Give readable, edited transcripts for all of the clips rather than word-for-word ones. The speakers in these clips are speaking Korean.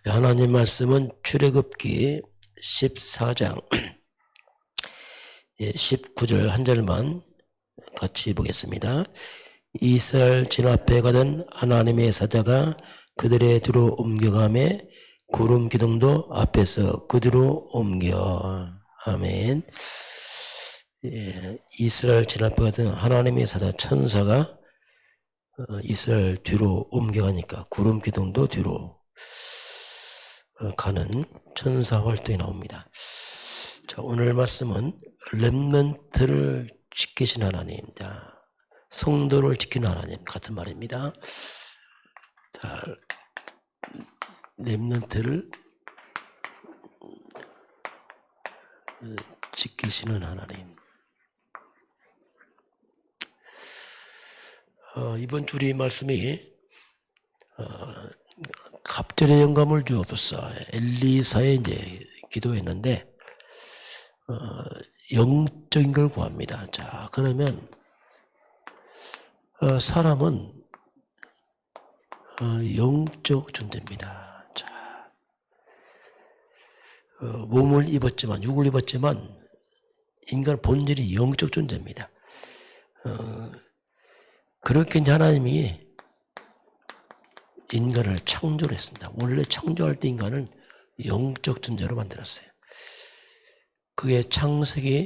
하나님 말씀은 출애굽기 14장 19절 한 절만 같이 보겠습니다. 이스라엘 진압해 가던 하나님의 사자가 그들의 뒤로 옮겨가매 구름 기둥도 앞에서 그뒤로 옮겨. 아멘. 이스라엘 진압해 가던 하나님의 사자 천사가 이스라엘 뒤로 옮겨가니까 구름 기둥도 뒤로 가는 천사 활동이 나옵니다. 자, 오늘 말씀은 렘넌트를 지키신 하나님, 자, 성도를 지키는 하나님 같은 말입니다. 자, 렘넌트를 지키시는 하나님. 이번 주 우리 말씀이 갑절의 영감을 주옵소서. 엘리사의 이제 기도했는데 영적인 걸 구합니다. 자, 그러면 사람은 영적 존재입니다. 자, 몸을 입었지만, 육을 입었지만 인간 본질이 영적 존재입니다. 그렇게 이제 하나님이 인간을 창조를 했습니다. 원래 창조할 때 인간은 영적 존재로 만들었어요. 그게 창세기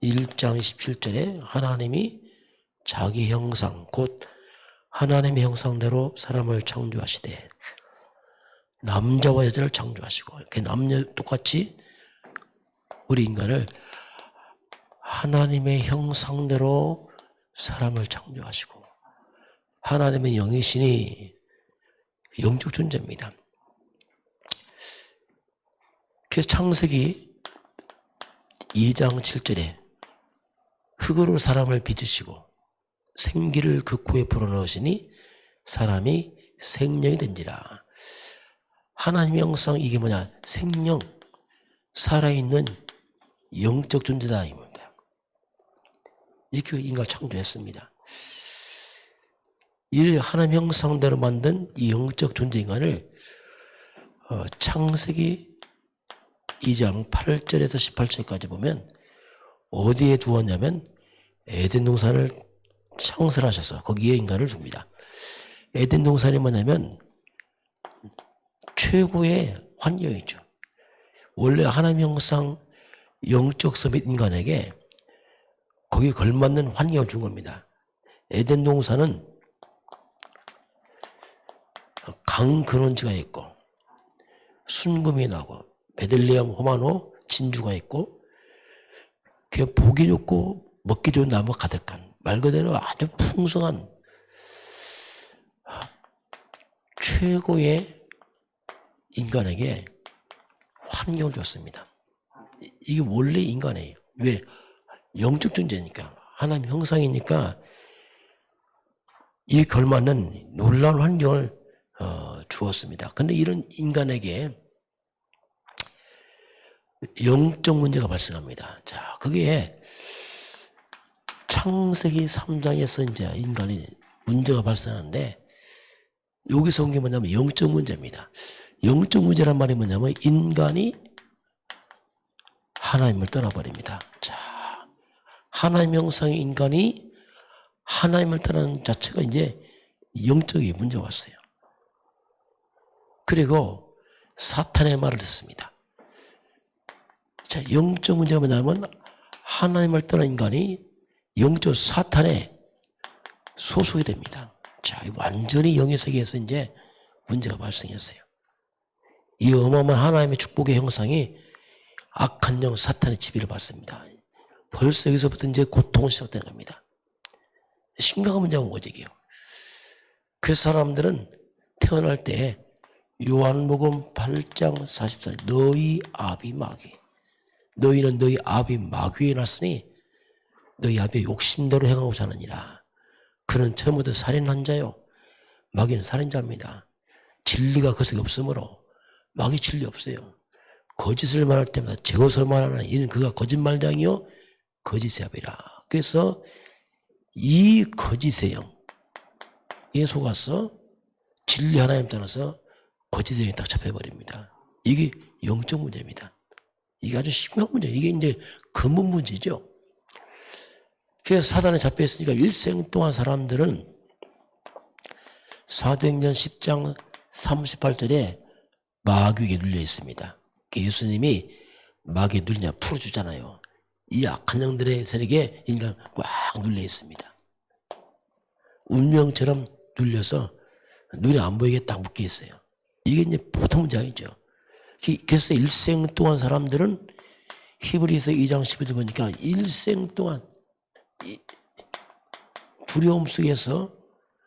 1장 27절에 하나님이 자기 형상, 곧 하나님의 형상대로 사람을 창조하시되 남자와 여자를 창조하시고, 그 남녀 똑같이 우리 인간을 하나님의 형상대로 사람을 창조하시고, 하나님의 영이시니 영적 존재입니다. 그래서 창세기 2장 7절에 흙으로 사람을 빚으시고 생기를 그 코에 불어넣으시니 사람이 생명이 된지라. 하나님의 형상, 이게 뭐냐? 생명, 살아있는 영적 존재다 이겁니다. 이렇게 인간을 창조했습니다. 이 하나님 형상대로 만든 이 영적 존재 인간을 창세기 2장 8절에서 18절까지 보면 어디에 두었냐면 에덴 동산을 창설하셔서 거기에 인간을 둡니다. 에덴 동산이 뭐냐면 최고의 환경이죠. 원래 하나님 형상 영적 서밋 인간에게 거기에 걸맞는 환경을 준 겁니다. 에덴 동산은 강 근원지가 있고 순금이 나고 베들레헴 호마노 진주가 있고 그 보기 좋고 먹기 좋은 나무가 가득한, 말 그대로 아주 풍성한 최고의 인간에게 환경을 줬습니다. 이게 원래 인간이에요. 왜? 영적 존재니까, 하나님 형상이니까 이 걸맞는 놀라운 환경을 주었습니다. 그런데 이런 인간에게 영적 문제가 발생합니다. 자, 그게 창세기 3장에서 이제 인간이 문제가 발생하는데, 여기서 온 게 뭐냐면 영적 문제입니다. 영적 문제란 말이 뭐냐면 인간이 하나님을 떠나버립니다. 자, 하나님 형상의 인간이 하나님을 떠나는 자체가 이제 영적인 문제가 왔어요. 그리고 사탄의 말을 듣습니다. 자, 영적 문제가 뭐냐면 하나님을 떠난 인간이 영적 사탄의 소속이 됩니다. 자, 완전히 영의 세계에서 이제 문제가 발생했어요. 이 어마어마한 하나님의 축복의 형상이 악한 영 사탄의 지배를 받습니다. 벌써 여기서부터 이제 고통이 시작되는 겁니다. 심각한 문제가 오직이에요. 그 사람들은 태어날 때 요한복음 8장 44절 너희 아비 마귀, 너희는 너희 아비 마귀에 났으니 너희 아비의 욕심대로 행하고자 하느니라. 그는 처음부터 살인한 자요, 마귀는 살인자입니다. 진리가 그 속에 없으므로 마귀 진리 없어요. 거짓을 말할 때마다 제 것을 말하는 이는 그가 거짓말장이요 거짓의 아비라. 그래서 이 거짓의 영에 속아서 진리 하나님 떠나서 거짓에 딱 잡혀버립니다. 이게 영적 문제입니다. 이게 아주 심각한 문제예요. 이게 이제 근본 문제죠. 그래서 사단에 잡혀있으니까 일생 동안 사람들은 사도행전 10장 38절에 마귀에게 눌려 있습니다. 예수님이 마귀에 눌리냐 풀어주잖아요. 이 악한 영들의 세력에 인간 꽉 눌려 있습니다. 운명처럼 눌려서 눈에 안 보이게 딱 묶여 있어요. 이게 이제 보통 문제 아니죠. 그래서 일생 동안 사람들은 히브리서 2장 11절 보니까 일생 동안 두려움 속에서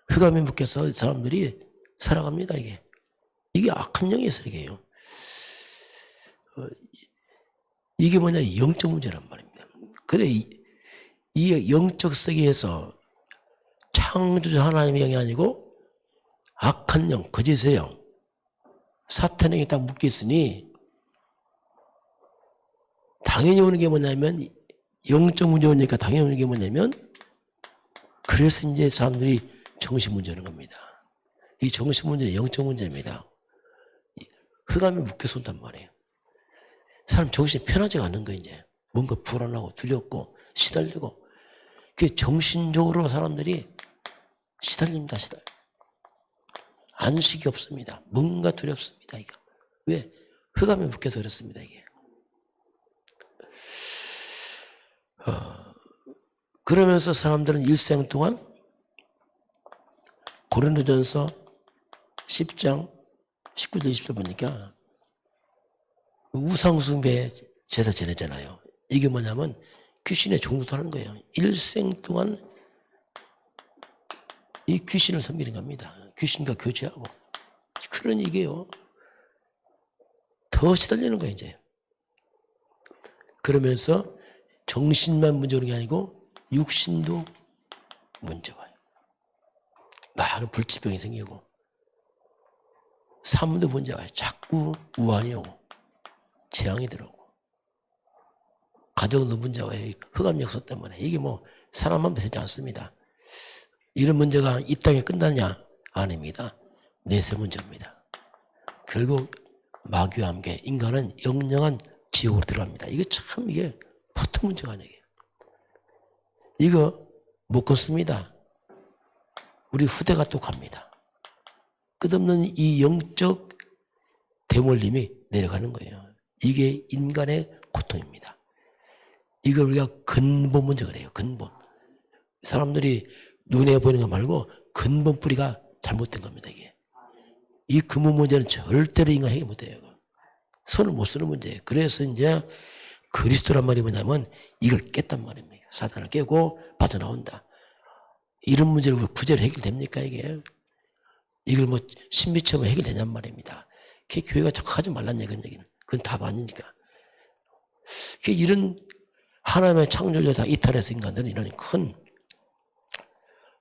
흑암에 묶여서 사람들이 살아갑니다. 이게 악한 영의 세력이에요. 이게 뭐냐, 영적 문제란 말입니다. 그래, 이 영적 세계에서 창조주 하나님의 영이 아니고 악한 영, 거짓의 영, 사탄의 영이 딱 묶여 있으니 당연히 오는 게 뭐냐면, 영적 문제 오니까 당연히 오는 게 뭐냐면, 그래서 이제 사람들이 정신 문제 오는 겁니다. 이 정신 문제는 영적 문제입니다. 흑암에 묶여서 온단 말이에요. 사람 정신이 편하지가 않는 거예요, 이제. 뭔가 불안하고 두렵고 시달리고. 그 정신적으로 사람들이 시달립니다, 안식이 없습니다. 뭔가 두렵습니다, 이거. 왜? 흑암에 묶여서 그렇습니다, 이게. 그러면서 사람들은 일생 동안 고린도전서 10장 19절 20절 보니까 우상숭배 제사 지내잖아요. 이게 뭐냐면 귀신의 종노릇 하는 거예요. 일생 동안 이 귀신을 섬기는 겁니다. 귀신과 교제하고. 그런 얘기예요. 더 시달리는 거예요, 이제. 그러면서 정신만 문제 오는 게 아니고 육신도 문제가 와요. 많은 불치병이 생기고 삶도 문제가 와요. 자꾸 우환이 오고 재앙이 들어오고 가정도 문제가 와요. 흑암 역사 때문에. 이게 뭐 사람만 되지 않습니다. 이런 문제가 이 땅에 끝나냐? 아닙니다. 내세 문제입니다. 결국 마귀와 함께 인간은 영영한 지옥으로 들어갑니다. 이게 참 이게 보통 문제가 아니에요. 이거 못 걷습니다. 우리 후대가 또 갑니다. 끝없는 이 영적 대물림이 내려가는 거예요. 이게 인간의 고통입니다. 이걸 우리가 근본 문제가 그래요. 근본. 사람들이 눈에 보이는 거 말고 근본 뿌리가 잘못된 겁니다. 이게. 이 근본 문제는 절대로 인간 해결 못해요. 손을 못 쓰는 문제예요. 그래서 이제 그리스도란 말이 뭐냐면 이걸 깼단 말입니다. 사단을 깨고 빠져나온다. 이런 문제를 구제로 해결됩니까, 이게? 이걸 뭐 신비처럼 해결되냔 말입니다. 그게 교회가 자꾸 하지 말란 얘기는. 그건 답 아니니까. 이런 하나님의 창조를 다 이탈해서 인간들은 이런 큰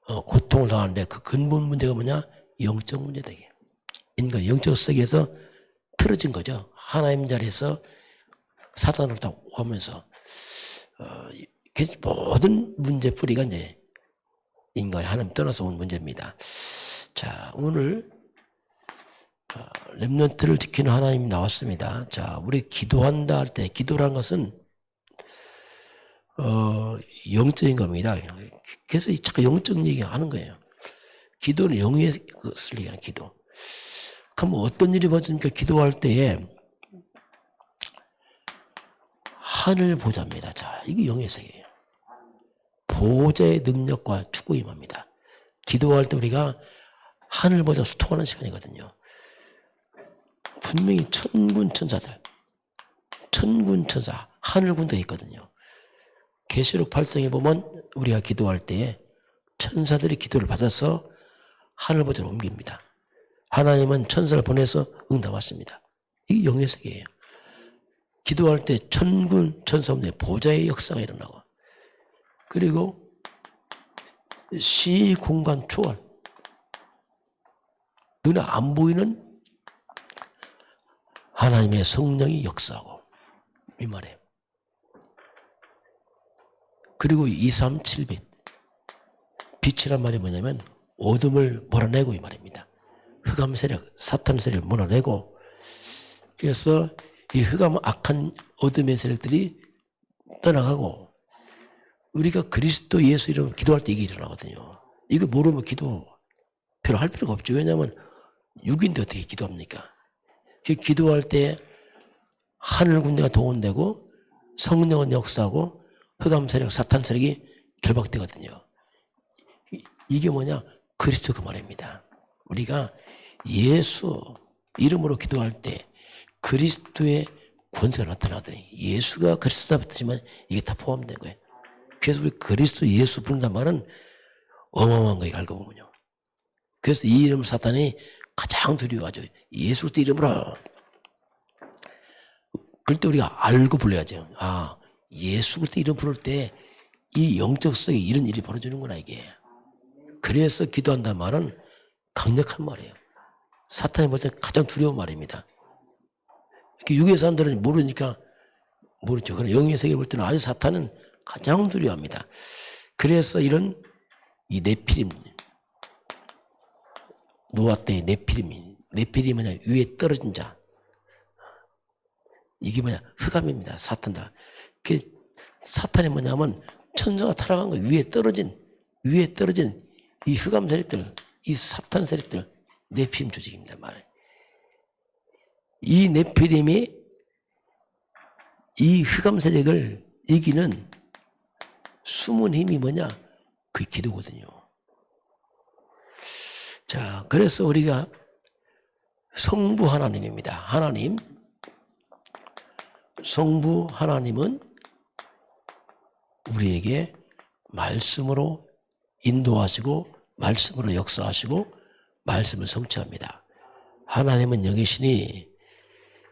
고통을 당하는데 그 근본 문제가 뭐냐? 영적 문제다, 이게. 인간 영적 세계에서 틀어진 거죠. 하나님 자리에서 사단으로 다 오면서 모든 문제 뿌리가 이제 인간이 하나님 떠나서 온 문제입니다. 자, 오늘 렘넌트를 지키는 하나님이 나왔습니다. 자, 우리 기도한다 할 때 기도라는 것은 영적인 겁니다. 그래서 자꾸 영적 얘기 하는 거예요. 기도는 영의 것을 얘기하는 기도. 그럼 어떤 일이 벌어집니까? 기도할 때에 하늘 보좌입니다. 자, 이게 영의 세계예요. 보좌의 능력과 축복이 임합니다. 기도할 때 우리가 하늘 보좌 소통하는 시간이거든요. 분명히 천군 천사들, 천군 천사, 하늘 군대가 있거든요. 계시록 8장에 보면 우리가 기도할 때에 천사들이 기도를 받아서 하늘 보좌로 옮깁니다. 하나님은 천사를 보내서 응답하십니다. 이게 영의 세계예요. 기도할 때 천군 천사의 보좌의 역사가 일어나고, 그리고 시공간 초월, 눈에 안 보이는 하나님의 성령이 역사하고, 이 말이에요. 그리고 237빛, 빛이란 말이 뭐냐면 어둠을 몰아내고 이 말입니다. 흑암 세력, 사탄 세력을 몰아내고, 그래서 이 흑암 악한 어둠의 세력들이 떠나가고, 우리가 그리스도 예수 이름으로 기도할 때 이게 일어나거든요. 이걸 모르면 기도 별로 할 필요가 없죠. 왜냐하면 육인데 어떻게 기도합니까? 기도할 때 하늘 군대가 동원되고 성령은 역사하고 흑암 세력, 사탄 세력이 결박되거든요. 이게 뭐냐? 그리스도 그 말입니다. 우리가 예수 이름으로 기도할 때 그리스도의 권세가 나타나더니 예수가 그리스도다 했지만 이게 다 포함된 거예요. 그래서 우리 그리스도 예수 부른단 말은 어마어마한 거예요. 알고 보면요. 그래서 이 이름을 사탄이 가장 두려워하죠. 예수 그리스도 이름으로. 그럴 때 우리가 알고 불러야죠. 아, 예수 그리스도 이름 부를 때 이 영적 속에 이런 일이 벌어지는구나 이게. 그래서 기도한다는 말은 강력한 말이에요. 사탄이 볼 때 가장 두려운 말입니다. 육의 사람들은 모르니까 모르죠. 그러나 영의 세계 볼 때는 아주 사탄은 가장 두려워합니다. 그래서 이런 이 네피림, 노아 때의 네피림이 뭐냐? 위에 떨어진 자. 이게 뭐냐? 흑암입니다. 사탄다. 그 사탄이 뭐냐면 천사가 타락한 거 위에 떨어진 이 흑암 세력들, 이 사탄 세력들, 네피림 조직입니다. 말이에요. 이 네피림이 이 흑암 세력을 이기는 숨은 힘이 뭐냐? 그게 기도거든요. 자, 그래서 우리가 성부 하나님입니다. 하나님, 성부 하나님은 우리에게 말씀으로 인도하시고 말씀으로 역사하시고 말씀을 성취합니다. 하나님은 영이시니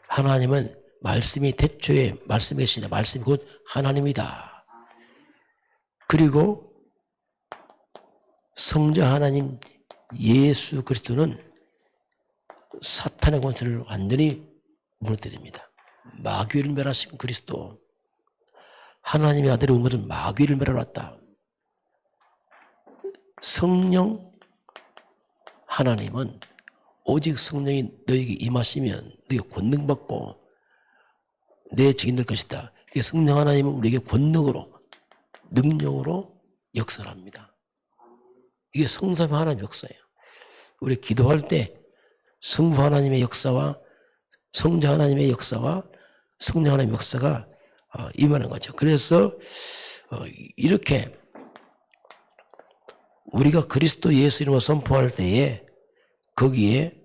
하나님은 말씀이 태초에 말씀의 신이다. 말씀이 곧 하나님이다. 그리고 성자 하나님 예수 그리스도는 사탄의 권세를 완전히 무너뜨립니다. 마귀를 멸하신 그리스도, 하나님의 아들이 온 것은 마귀를 멸하러 성령 하나님은 오직 성령이 너에게 임하시면 너희가 권능받고 내 증인 될 것이다. 성령 하나님은 우리에게 권능으로 능력으로 역사를 합니다. 이게 성삼위 하나님의 역사예요. 우리 기도할 때 성부 하나님의 역사와 성자 하나님의 역사와 성령 하나님의 역사가 임하는 거죠. 그래서 이렇게 우리가 그리스도 예수 이름으로 선포할 때에 거기에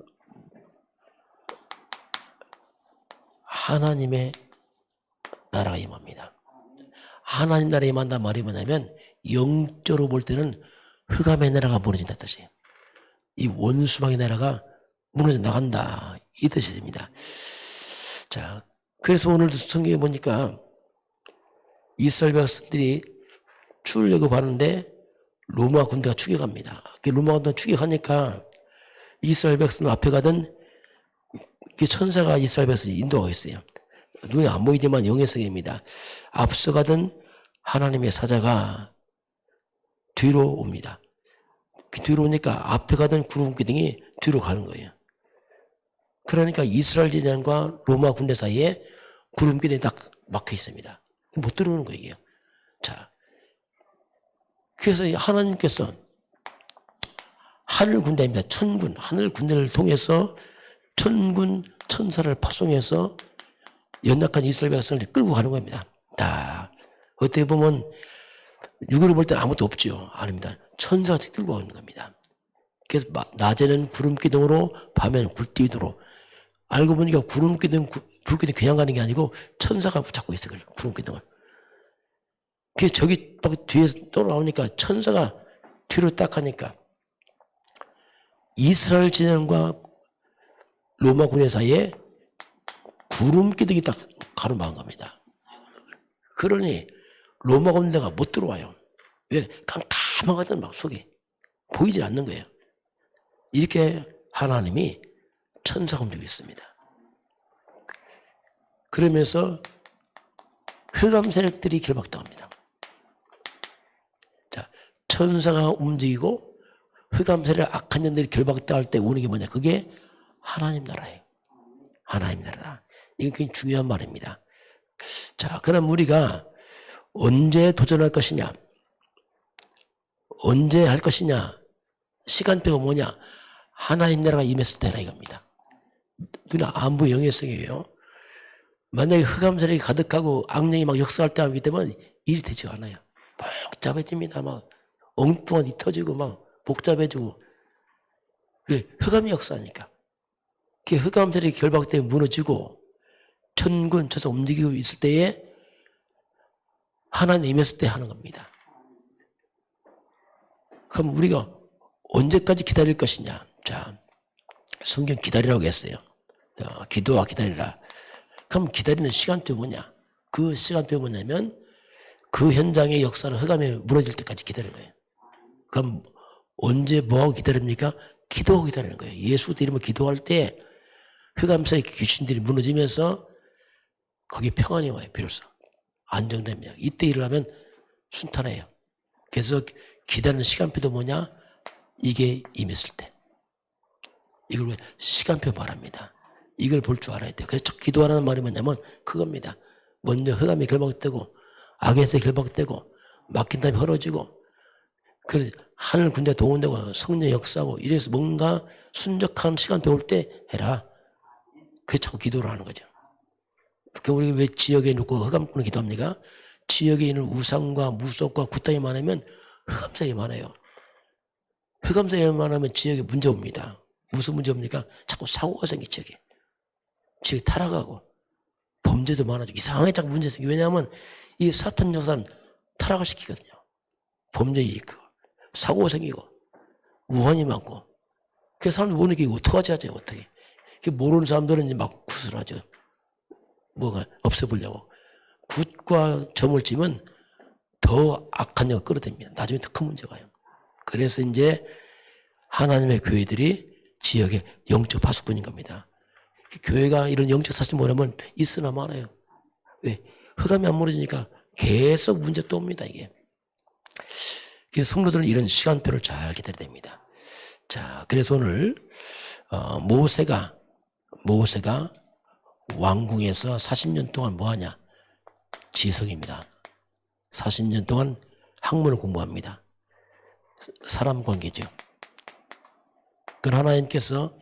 하나님의 나라가 임합니다. 하나님 나라가 임한다는 말이 뭐냐면 영적으로 볼 때는 흑암의 나라가 무너진다는 뜻이에요. 이 원수방의 나라가 무너져 나간다 이 뜻이 됩니다. 자, 그래서 오늘도 성경에 보니까 이스라엘 백성들이 출애굽 하는데 로마 군대가 추격합니다. 로마 군대가 추격하니까 이스라엘 백성 앞에 가던 천사가 이스라엘 백성을 인도하고 있어요. 눈에 안 보이지만 영의 세계입니다. 앞서가던 하나님의 사자가 뒤로 옵니다. 뒤로 오니까 앞에 가던 구름 기둥이 뒤로 가는 거예요. 그러니까 이스라엘 제장과 로마 군대 사이에 구름 기둥이 딱 막혀 있습니다. 못 들어오는 거예요. 자, 그래서 하나님께서 하늘 군대입니다. 천군, 하늘 군대를 통해서 천군 천사를 파송해서 연약한 이스라엘 백성을 끌고 가는 겁니다. 다 어떻게 보면 육으로 볼 때는 아무것도 없죠. 아닙니다. 천사가 끌고 가는 겁니다. 그래서 낮에는 구름 기둥으로 밤에는 굴기둥으로 알고 보니까 구름 기둥 굴기둥 그냥 가는 게 아니고 천사가 붙잡고 있어요. 구름 기둥을. 그래서 저기 뒤에서 또 나오니까 천사가 뒤로 딱 하니까 이스라엘 진영과 로마 군대 사이에 구름 기둥이 딱 가로막은 겁니다. 그러니 로마 군대가 못 들어와요. 왜? 깜깜하거든 막 속에. 보이질 않는 거예요. 이렇게 하나님이 천사가 움직이고 있습니다. 그러면서 흑암 세력들이 결박당합니다. 자, 천사가 움직이고 흑암세력 악한 년들이 결박당할 때 오는 게 뭐냐? 그게 하나님 나라예요. 하나님 나라다. 이건 굉장히 중요한 말입니다. 자, 그럼 우리가 언제 도전할 것이냐? 언제 할 것이냐? 시간표가 뭐냐? 하나님 나라가 임했을 때라 이겁니다. 그냥 안보 영예성이에요. 만약에 흑암세력이 가득하고 악령이 막 역사할 때 하기 때문에 일이 되지 않아요. 복잡해집니다. 막 엉뚱한 일이 터지고 막 복잡해지고. 왜? 흑암이 역사하니까. 그 흑암세력이 결박되어 무너지고 천군 쳐서 움직이고 있을 때에 하나님 임했을 때 하는 겁니다. 그럼 우리가 언제까지 기다릴 것이냐? 자, 성경 기다리라고 했어요. 기도와 기다리라. 그럼 기다리는 시간표 뭐냐? 그 시간표 뭐냐면 그 현장의 역사는 흑암에 무너질 때까지 기다리는 거예요. 그럼 언제 뭐하고 기다립니까? 기도하고 기다리는 거예요. 예수 이름으로 기도할 때 흑암사의 귀신들이 무너지면서 거기 평안이 와요. 비로소 안정됩니다. 이때 일을 하면 순탄해요. 그래서 기다리는 시간표도 뭐냐? 이게 임했을 때. 이걸 왜 시간표 말합니다. 이걸 볼 줄 알아야 돼요. 그래서 기도하라는 말이 뭐냐면 그겁니다. 먼저 흑암이 결박되고 악에서 결박되고 막힌 다음에 헐어지고 그 하늘 군대 동원되고 성령 역사하고 이래서 뭔가 순적한 시간표 올 때 해라. 그래서 자꾸 기도를 하는 거죠. 그러니까 우리 왜 지역에 놓고 흑암꾼을 기도합니까? 지역에 있는 우상과 무속과 굿당이 많으면 흑암살이 많아요. 흑암살이 많으면 지역에 문제 옵니다. 무슨 문제 옵니까? 자꾸 사고가 생기 지역에. 지역이 타락하고 범죄도 많아지고 이상하게 자꾸 문제 생기. 왜냐하면 이 사탄 역사는 타락을 시키거든요. 범죄 일으키고 사고가 생기고 우환이 많고 그 사람들 모르는 게 어떡하지 하죠. 어떻게. 모르는 사람들은 이제 막 구슬하죠. 뭐가 없애보려고. 굿과 점을 치면 더 악한 영을 끌어댑니다. 나중에 더 큰 문제가 와요. 그래서 이제 하나님의 교회들이 지역의 영적 파수꾼인 겁니다. 교회가 이런 영적 사실 뭐냐면 있으나 말아요. 왜? 흑암이 안 무너지니까 계속 문제 또 옵니다, 이게. 그래서 성도들은 이런 시간표를 잘 기다려야 됩니다. 자, 그래서 오늘, 모세가 왕궁에서 40년 동안 뭐 하냐? 지성입니다. 40년 동안 학문을 공부합니다. 사람 관계죠. 그 하나님께서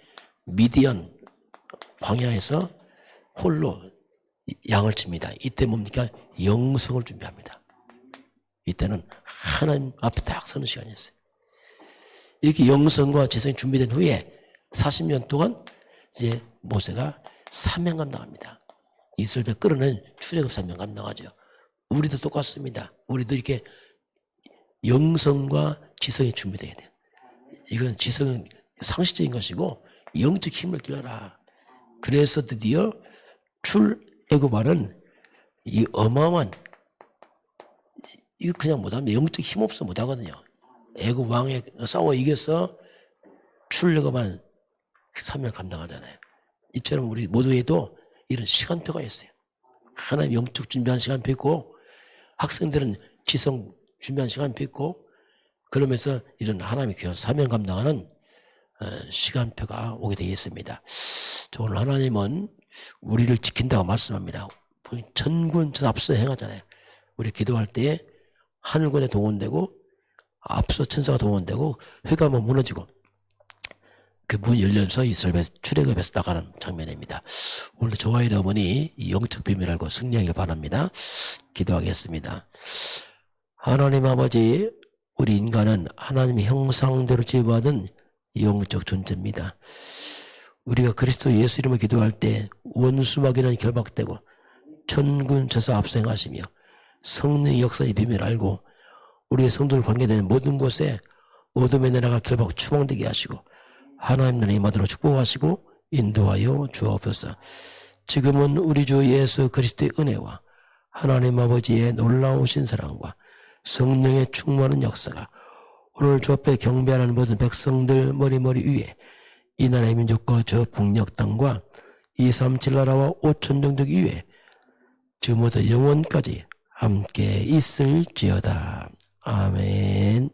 미디안 광야에서 홀로 양을 칩니다. 이때 뭡니까? 영성을 준비합니다. 이때는 하나님 앞에 딱 서는 시간이었어요. 이렇게 영성과 지성이 준비된 후에 40년 동안 이제 모세가 사명 감당합니다. 이스라엘 끌어낸 출애굽 사명 감당하죠. 우리도 똑같습니다. 우리도 이렇게 영성과 지성이 준비돼야 돼요. 이건 지성은 상식적인 것이고 영적 힘을 길러라. 그래서 드디어 출애굽하는 이 어마어마한 이거 그냥 못하면 영적 힘 없어 못하거든요. 애굽 왕에 싸워 이겨서 출애굽하는 사명 감당하잖아요. 이처럼 우리 모두에도 이런 시간표가 있어요. 하나님 영적 준비한 시간표 있고 학생들은 지성 준비한 시간표 있고 그러면서 이런 하나님의 귀한 사명 감당하는 시간표가 오게 되어 있습니다. 오늘 하나님은 우리를 지킨다고 말씀합니다. 천군 앞서 행하잖아요. 우리 기도할 때 하늘군에 동원되고 앞서 천사가 동원되고 흑암은 무너지고 그 문이 열려서 이스라엘 출애굽에서 나가는 장면입니다. 오늘 저와 여러분이 이 영적 비밀을 알고 승리하길 바랍니다. 기도하겠습니다. 하나님 아버지, 우리 인간은 하나님의 형상대로 지어받은 영적 존재입니다. 우리가 그리스도 예수 이름으로 기도할 때 원수마귀는 결박되고 천군 저사 압승하시며 성령의 역사의 비밀을 알고 우리의 성도를 관계되는 모든 곳에 어둠의 나라가 결박 추방되게 하시고 하나님 나라의 임하도록 축복하시고 인도하여 주옵소서. 지금은 우리 주 예수 그리스도의 은혜와 하나님 아버지의 놀라우신 사랑과 성령의 충만한 역사가 오늘 주 앞에 경배하는 모든 백성들 머리 위에 이 나라의 민족과 저 북녘 땅과 237 나라와 5천 종족 위에 지금부터 영원까지 함께 있을지어다. 아멘.